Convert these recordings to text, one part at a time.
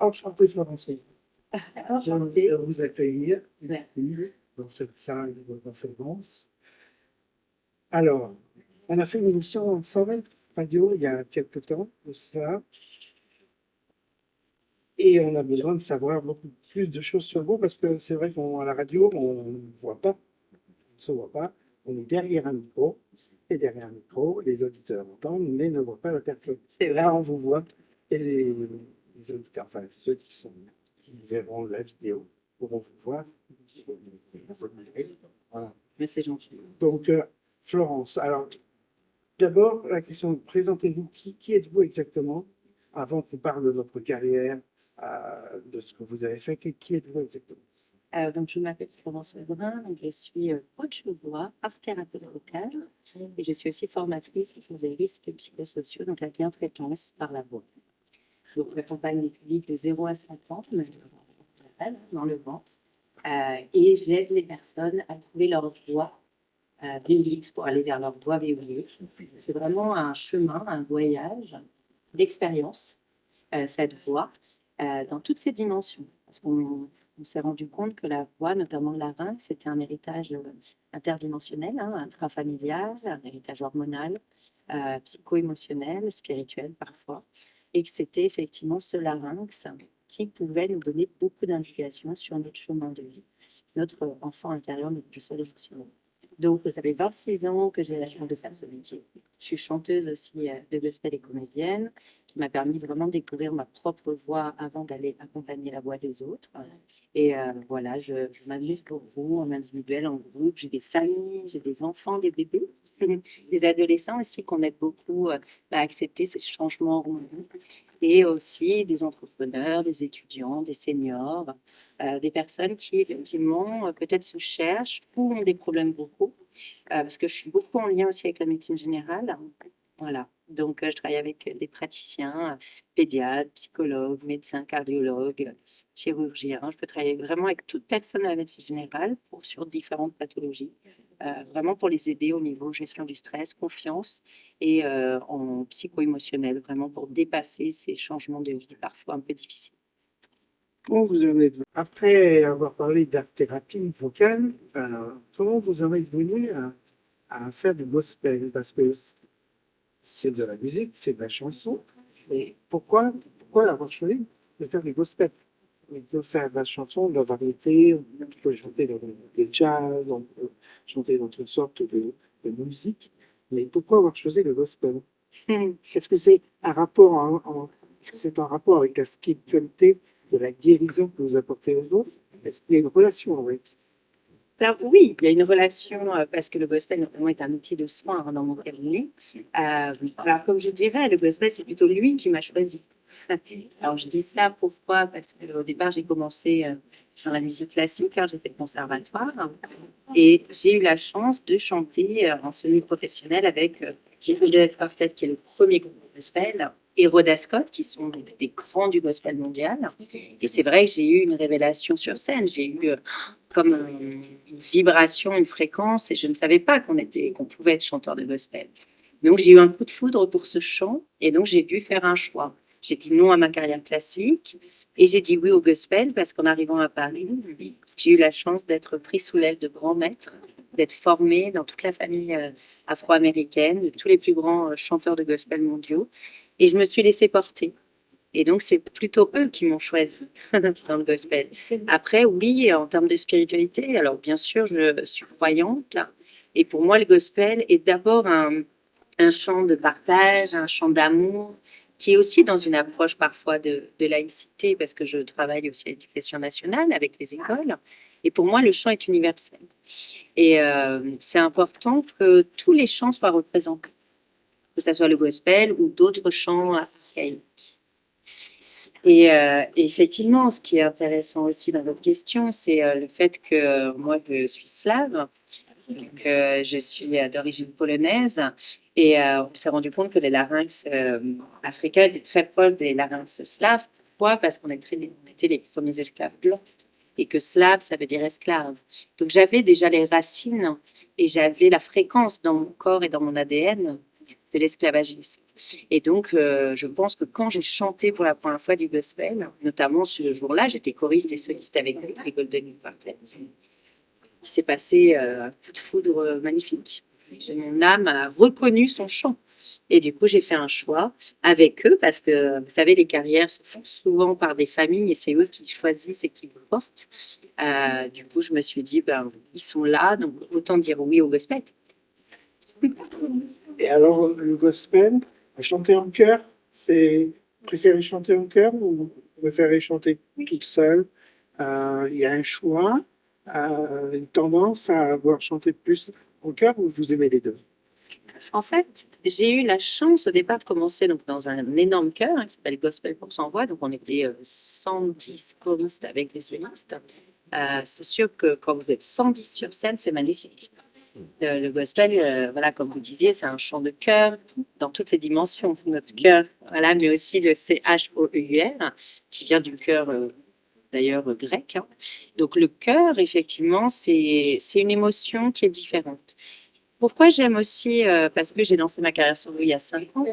Enchanté, Florence. Enchantée. De vous accueillir Ouais. ici, dans cette salle de conférence. Alors, on a fait une émission ensemble, radio, il y a quelque temps de cela, et on a besoin de savoir beaucoup plus de choses sur vous, parce que c'est vrai qu'à la radio, on ne voit pas, on ne se voit pas, on est derrière un micro, et derrière un micro, les auditeurs entendent, mais ne voient pas la personne. C'est vrai. Là, on vous voit, et les auditeurs, enfin ceux qui verront la vidéo, pourront vous voir. Vous admirez. Voilà. Mais c'est gentil. Donc, Florence, alors, d'abord, la question, présentez-vous, qui êtes-vous exactement? Avant qu'on parle de votre carrière, de ce que vous avez fait, qui êtes-vous exactement? Donc, je m'appelle Florence Lebrun, donc je suis coach de voix, art thérapeute vocale, et je suis aussi formatrice sur des risques psychosociaux, donc la bientraitance par la voix. Donc, j'accompagne les publics de 0 à 100 ans, dans le ventre, et j'aide les personnes à trouver leur voix VOX pour aller vers leur voix VOX. C'est vraiment un chemin, un voyage d'expérience, cette voix, dans toutes ses dimensions. Parce qu'on s'est rendu compte que la voix, notamment le larynx, c'était un héritage interdimensionnel, intrafamilial, un héritage hormonal, psycho-émotionnel, spirituel parfois, et que c'était effectivement ce larynx qui pouvait nous donner beaucoup d'indications sur notre chemin de vie, notre enfant intérieur, notre seul émotionnel. Donc, ça fait 26 ans que j'ai la chance de faire ce métier. Je suis chanteuse aussi de gospel et comédienne, qui m'a permis vraiment de découvrir ma propre voix avant d'aller accompagner la voix des autres. Et voilà, je m'amuse beaucoup en individuel, en groupe. J'ai des familles, j'ai des enfants, des bébés, des adolescents aussi qu'on aide beaucoup à accepter ces changements hormonaux. Et aussi des entrepreneurs, des étudiants, des seniors, des personnes qui effectivement peut-être se cherchent ou ont des problèmes vocaux, parce que je suis beaucoup en lien aussi avec la médecine générale. Voilà, donc je travaille avec des praticiens, pédiatres, psychologues, médecins, cardiologues, chirurgiens. Je peux travailler vraiment avec toute personne à la médecine générale sur différentes pathologies, vraiment pour les aider au niveau gestion du stress, confiance et en psycho-émotionnel, vraiment pour dépasser ces changements de vie parfois un peu difficiles. Comment vous en êtes, après avoir parlé d'art-thérapie vocale, comment vous en êtes venu à faire du gospel? Parce que c'est de la musique, c'est de la chanson, mais pourquoi avoir choisi de faire du gospel? On peut faire de la chanson, de la variété, on peut chanter dans le jazz, on peut chanter dans toutes sortes de musique, mais pourquoi avoir choisi le gospel? Est-ce que c'est un rapport est-ce que c'est un rapport avec la spiritualité de la guérison que vous apportez aux autres? Est-ce qu'il y a une relation avec? Alors oui, il y a une relation parce que le gospel notamment est un outil de soin dans mon cabinet. Alors comme je dirais, le gospel c'est plutôt lui qui m'a choisi. Alors je dis ça pourquoi? Parce qu'au départ j'ai commencé dans la musique classique, j'ai fait le conservatoire et j'ai eu la chance de chanter en semi-professionnel avec les Dead Quartet qui est le premier groupe de gospel et Rhoda Scott qui sont des grands du gospel mondial. Et c'est vrai que j'ai eu une révélation sur scène, j'ai eu comme une vibration, une fréquence, et je ne savais pas qu'on pouvait être chanteur de gospel. Donc j'ai eu un coup de foudre pour ce chant, et donc j'ai dû faire un choix. J'ai dit non à ma carrière classique, et j'ai dit oui au gospel, parce qu'en arrivant à Paris, j'ai eu la chance d'être pris sous l'aile de grands maîtres, d'être formée dans toute la famille afro-américaine, de tous les plus grands chanteurs de gospel mondiaux, et je me suis laissée porter. Et donc, c'est plutôt eux qui m'ont choisi dans le gospel. Après, oui, en termes de spiritualité, alors bien sûr, je suis croyante. Et pour moi, le gospel est d'abord un chant de partage, un chant d'amour, qui est aussi dans une approche parfois de laïcité, parce que je travaille aussi à l'éducation nationale avec les écoles. Et pour moi, le chant est universel. Et c'est important que tous les chants soient représentés, que ce soit le gospel ou d'autres chants assaïques. Et effectivement, ce qui est intéressant aussi dans votre question, c'est le fait que moi, je suis slave, donc je suis d'origine polonaise, et on s'est rendu compte que les larynx africains étaient très proches des larynx slaves. Pourquoi? Parce qu'on était les premiers esclaves blancs, et que slave, ça veut dire esclave. Donc j'avais déjà les racines, et j'avais la fréquence dans mon corps et dans mon ADN de l'esclavagisme. Et donc, je pense que quand j'ai chanté pour la première fois du gospel, notamment ce jour-là, j'étais choriste et soliste avec les Golden Youth Quartet. Il s'est passé un coup de foudre magnifique. Mon âme a reconnu son chant. Et du coup, j'ai fait un choix avec eux parce que, vous savez, les carrières se font souvent par des familles et c'est eux qui choisissent et qui vous portent. Du coup, je me suis dit, ben, ils sont là, donc autant dire oui au gospel. Et alors, le gospel, chanter en chœur, c'est préférez chanter en chœur ou vous préférez chanter toute seule? Il y a un choix, une tendance à avoir chanté plus en chœur ou vous aimez les deux? En fait, j'ai eu la chance au départ de commencer donc, dans un énorme chœur qui s'appelle Gospel pour 100 voix. Donc, on était 110 choristes avec les solistes. C'est sûr que quand vous êtes 110 sur scène, c'est magnifique. Le gospel, voilà, comme vous disiez, c'est un chant de cœur dans toutes les dimensions. Notre cœur, voilà, mais aussi le CHOEUR, qui vient du cœur d'ailleurs grec. Hein. Donc le cœur, effectivement, c'est une émotion qui est différente. Pourquoi j'aime aussi, parce que j'ai lancé ma carrière solo il y a 5 ans,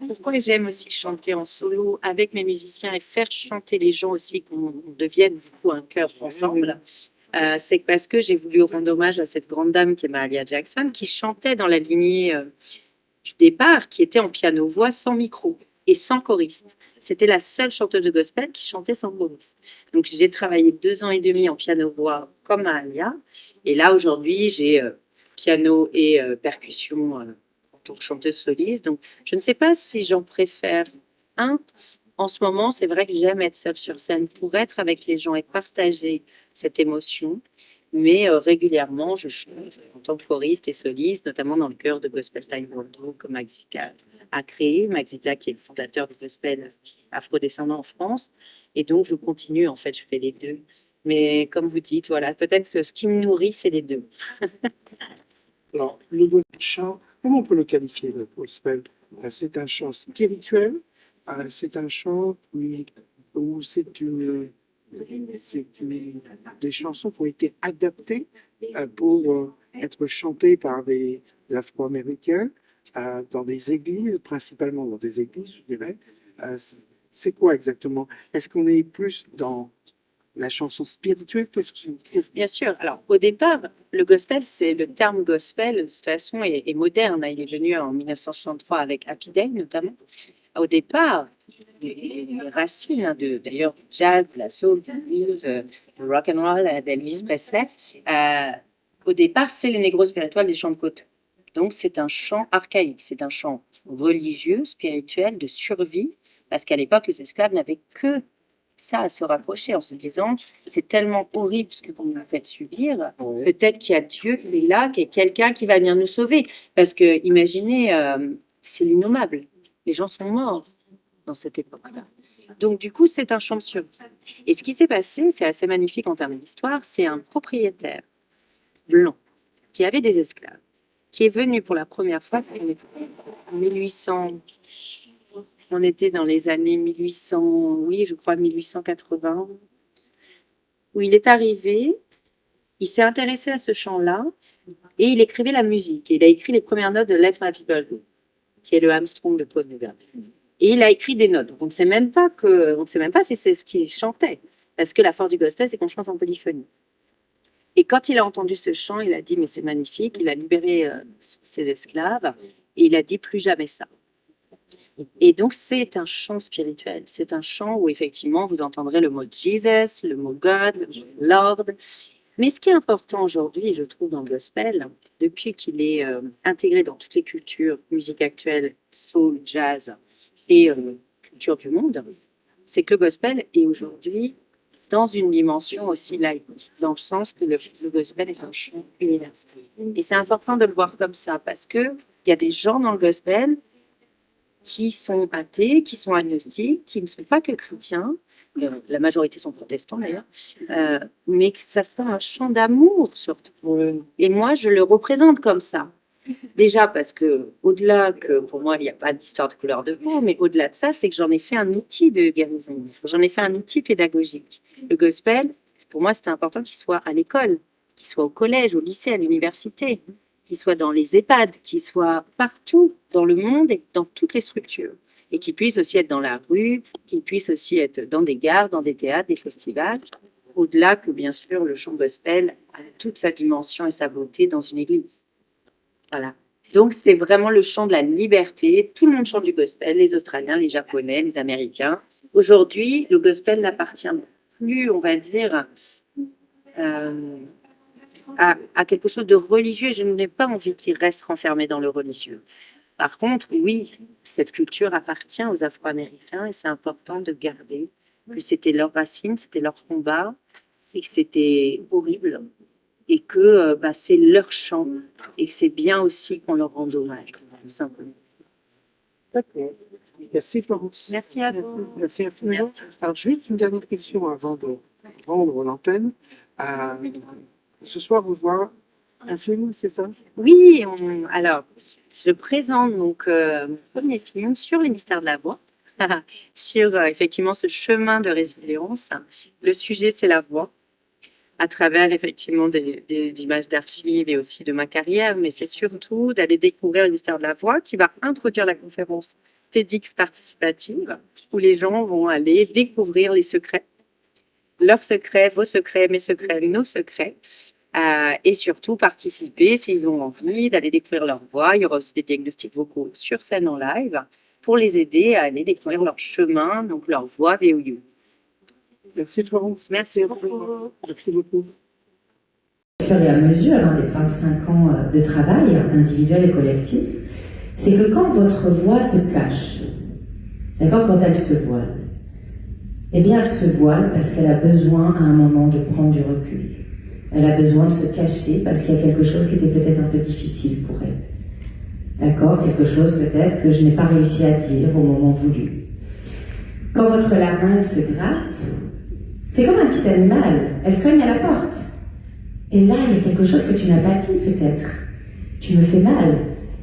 pourquoi j'aime aussi chanter en solo avec mes musiciens et faire chanter les gens aussi, qu'on devienne du coup un chœur ensemble, c'est parce que j'ai voulu rendre hommage à cette grande dame qui est Mahalia Jackson, qui chantait dans la lignée du départ, qui était en piano-voix sans micro et sans choriste. C'était la seule chanteuse de gospel qui chantait sans choriste. Donc j'ai travaillé 2 ans et demi en piano-voix comme Mahalia, et là aujourd'hui j'ai piano et percussion en tant que chanteuse soliste. Donc, je ne sais pas si j'en préfère un. En ce moment, c'est vrai que j'aime être seule sur scène pour être avec les gens et partager cette émotion. Mais régulièrement, je chante en tant que choriste et soliste, notamment dans le chœur de Gospel Time Bordeaux que Maxika a créé. Maxika qui est le fondateur du gospel afrodescendant en France. Et donc, je continue, en fait, je fais les deux. Mais comme vous dites, voilà, peut-être que ce qui me nourrit, c'est les deux. Alors, le chant, comment on peut le qualifier, le gospel? C'est un chant spirituel, c'est un chant où des chansons qui ont été adaptées pour être chantées par des Afro-Américains dans des églises, principalement dans des églises, je dirais. C'est quoi exactement? Est-ce qu'on est plus dans la chanson spirituelle? Bien sûr. Alors, au départ, le gospel, c'est le terme gospel, de toute façon, est moderne. Hein. Il est venu en 1963 avec Happy Day, notamment. Au départ, les racines, hein, d'ailleurs, du jazz, de la soul, du blues, du rock and roll, d'Elvis Presley, au départ, c'est le négro spirituel des chants de côte. Donc, c'est un chant archaïque, c'est un chant religieux, spirituel, de survie, parce qu'à l'époque, les esclaves n'avaient que ça à se raccrocher en se disant c'est tellement horrible ce que vous nous faites subir, peut-être qu'il y a Dieu qui est là, qu'il y a quelqu'un qui va venir nous sauver. Parce que imaginez, c'est l'innommable. Les gens sont morts dans cette époque-là. Donc du coup, c'est un chant de survie. Et ce qui s'est passé, c'est assez magnifique en termes d'histoire, c'est un propriétaire blanc qui avait des esclaves, qui est venu pour la première fois en 1800. On était dans les années 1800, oui, je crois 1880, où il est arrivé, il s'est intéressé à ce chant-là et il écrivait la musique. Et il a écrit les premières notes de Let My People Go, qui est le Armstrong de Paul Newman. Et il a écrit des notes. Donc on ne sait même pas si c'est ce qu'il chantait, parce que la force du gospel, c'est qu'on chante en polyphonie. Et quand il a entendu ce chant, il a dit mais c'est magnifique. Il a libéré ses esclaves et il a dit plus jamais ça. Et donc, c'est un chant spirituel. C'est un chant où, effectivement, vous entendrez le mot Jesus, le mot God, le mot Lord. Mais ce qui est important aujourd'hui, je trouve, dans le gospel, depuis qu'il est intégré dans toutes les cultures, musique actuelle, soul, jazz et culture du monde, c'est que le gospel est aujourd'hui dans une dimension aussi laïque, dans le sens que le gospel est un chant universel. Et c'est important de le voir comme ça, parce qu'il y a des gens dans le gospel qui sont athées, qui sont agnostiques, qui ne sont pas que chrétiens, la majorité sont protestants d'ailleurs, mais que ça soit un chant d'amour surtout. Et moi, je le représente comme ça. Déjà parce que, au-delà que pour moi, il n'y a pas d'histoire de couleur de peau, mais au-delà de ça, c'est que j'en ai fait un outil de guérison. J'en ai fait un outil pédagogique. Le gospel, pour moi, c'était important qu'il soit à l'école, qu'il soit au collège, au lycée, à l'université. qui soit dans les EHPAD, qui soit partout dans le monde et dans toutes les structures. Et qui puisse aussi être dans la rue, qui puisse aussi être dans des gares, dans des théâtres, des festivals, au-delà que, bien sûr, le chant gospel a toute sa dimension et sa beauté dans une église. Voilà. Donc, c'est vraiment le chant de la liberté. Tout le monde chante du gospel, les Australiens, les Japonais, les Américains. Aujourd'hui, le gospel n'appartient plus, on va dire, à quelque chose de religieux. Je n'ai pas envie qu'il reste renfermé dans le religieux. Par contre, oui, cette culture appartient aux Afro-Américains et c'est important de garder que c'était leur racine, c'était leur combat et que c'était horrible et que c'est leur chant et que c'est bien aussi qu'on leur rende hommage, tout simplement. D'accord. Merci Florence. Merci à vous. Merci infiniment. Merci. Alors, juste une dernière question avant de rendre l'antenne. Ce soir, on voit un film, c'est ça? Oui, alors, je présente donc mon premier film sur les mystères de la voix, sur effectivement ce chemin de résilience. Le sujet, c'est la voix, à travers effectivement des images d'archives et aussi de ma carrière, mais c'est surtout d'aller découvrir le mystère de la voix qui va introduire la conférence TEDx participative, où les gens vont aller découvrir les secrets, leurs secrets, vos secrets, mes secrets, nos secrets, et surtout participer, s'ils ont envie, d'aller découvrir leur voix. Il y aura aussi des diagnostics vocaux sur scène en live pour les aider à aller découvrir leur chemin, donc leur voix VOU. Merci Florence. Merci beaucoup. Merci beaucoup. Au fur et à mesure des 25 ans de travail individuel et collectif, c'est que quand votre voix se cache, d'accord, quand elle se voile, eh bien elle se voile parce qu'elle a besoin à un moment de prendre du recul. Elle a besoin de se cacher parce qu'il y a quelque chose qui était peut-être un peu difficile pour elle. D'accord, quelque chose peut-être que je n'ai pas réussi à dire au moment voulu. Quand votre larynx se gratte, c'est comme un petit animal, elle cogne à la porte. Et là, il y a quelque chose que tu n'as pas dit peut-être. Tu me fais mal.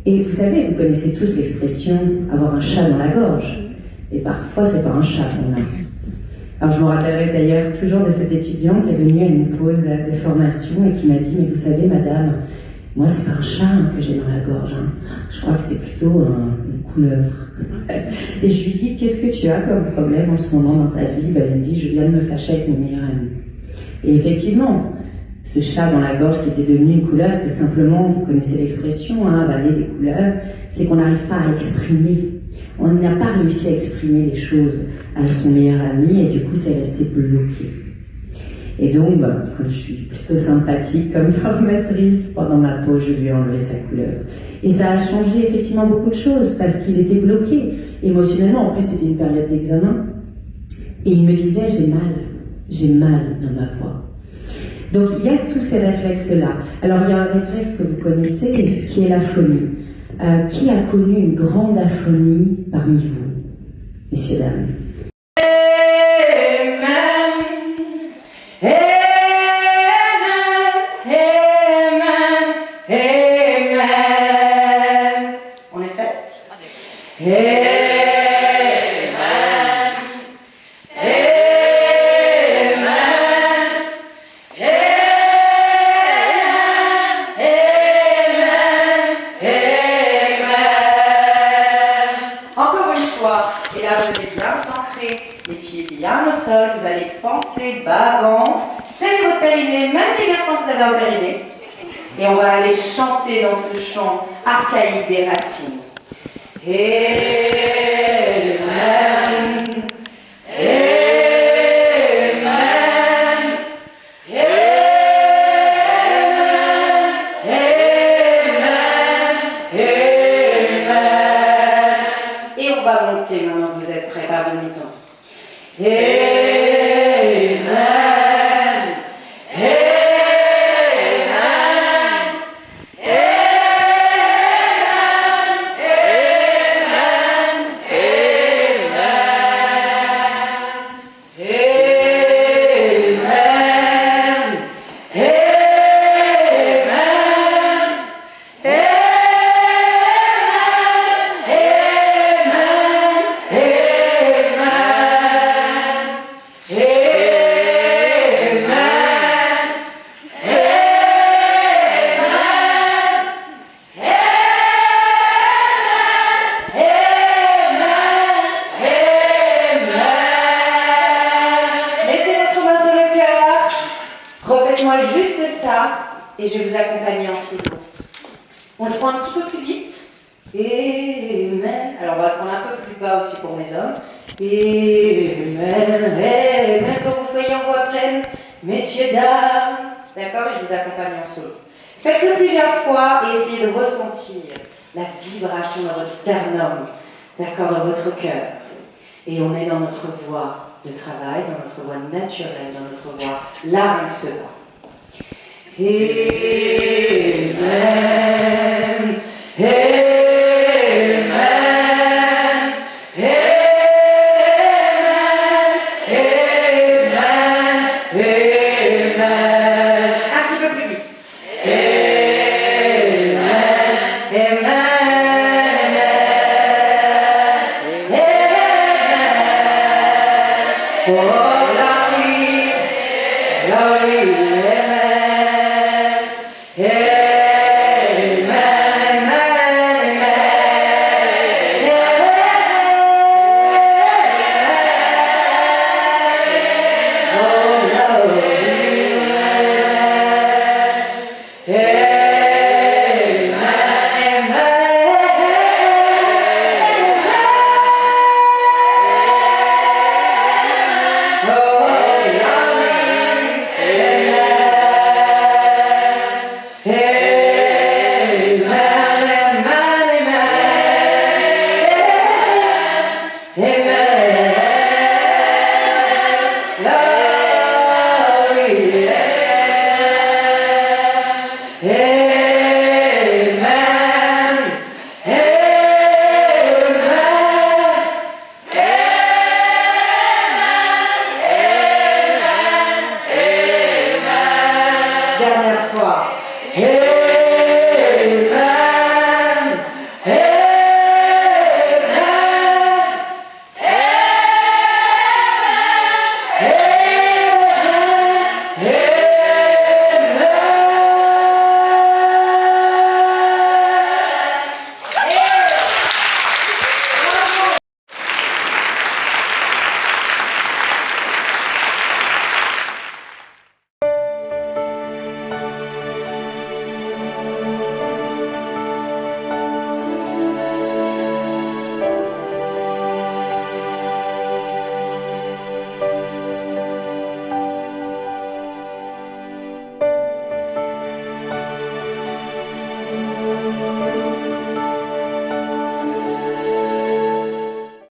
Et vous savez, vous connaissez tous l'expression « avoir un chat dans la gorge ». Et parfois, c'est pas un chat qu'on a. Alors, je me rappellerai d'ailleurs toujours de cet étudiant qui est venu à une pause de formation et qui m'a dit « Mais vous savez, madame, moi, c'est pas un chat que j'ai dans la gorge. Je crois que c'est plutôt une couleuvre. » Et je lui dis « Qu'est-ce que tu as comme problème en ce moment dans ta vie ?» Il me dit « Je viens de me fâcher avec mon meilleur ami. » Et effectivement, ce chat dans la gorge qui était devenu une couleuvre, c'est simplement, vous connaissez l'expression, avaler des couleuvres, c'est qu'on n'arrive pas à exprimer. On n'a pas réussi à exprimer les choses à son meilleur ami et du coup, c'est resté bloqué. Et donc, comme je suis plutôt sympathique comme formatrice, pendant ma pause, je lui ai enlevé sa couleuvre. Et ça a changé effectivement beaucoup de choses parce qu'il était bloqué émotionnellement. En plus, c'était une période d'examen. Et il me disait, j'ai mal dans ma voix. Donc, il y a tous ces réflexes-là. Alors, il y a un réflexe que vous connaissez, qui est l'aphonie. Qui a connu une grande aphonie parmi vous, messieurs, dames? On essaie? Bien au sol, vous allez penser bas, ventre, serrez votre périnée, même les garçons, vous avez un périnée. Et on va aller chanter dans ce chant archaïque des racines. Amen. Amen. Amen. Et on va monter maintenant que vous êtes prêts par demi-temps. Amen. Amen. Amen. et je vais vous accompagner en solo. On le prend un petit peu plus vite. Amen. Alors on va le prendre un peu plus bas aussi pour mes hommes. Amen, amen, pour que vous soyez en voix pleine, messieurs, dames. D'accord, et je vous accompagne en solo. Faites-le plusieurs fois et essayez de ressentir la vibration dans votre sternum, d'accord, dans votre cœur. Et on est dans notre voie de travail, dans notre voie naturelle, dans notre voie là où on se voit. Amen. Amen. Amen. Amen. Amen. Un petit peu plus vite. Amen. Amen. Amen. Oh, glory, glory, amen. Amen, amen, amen. Oh, glory, amen, amen.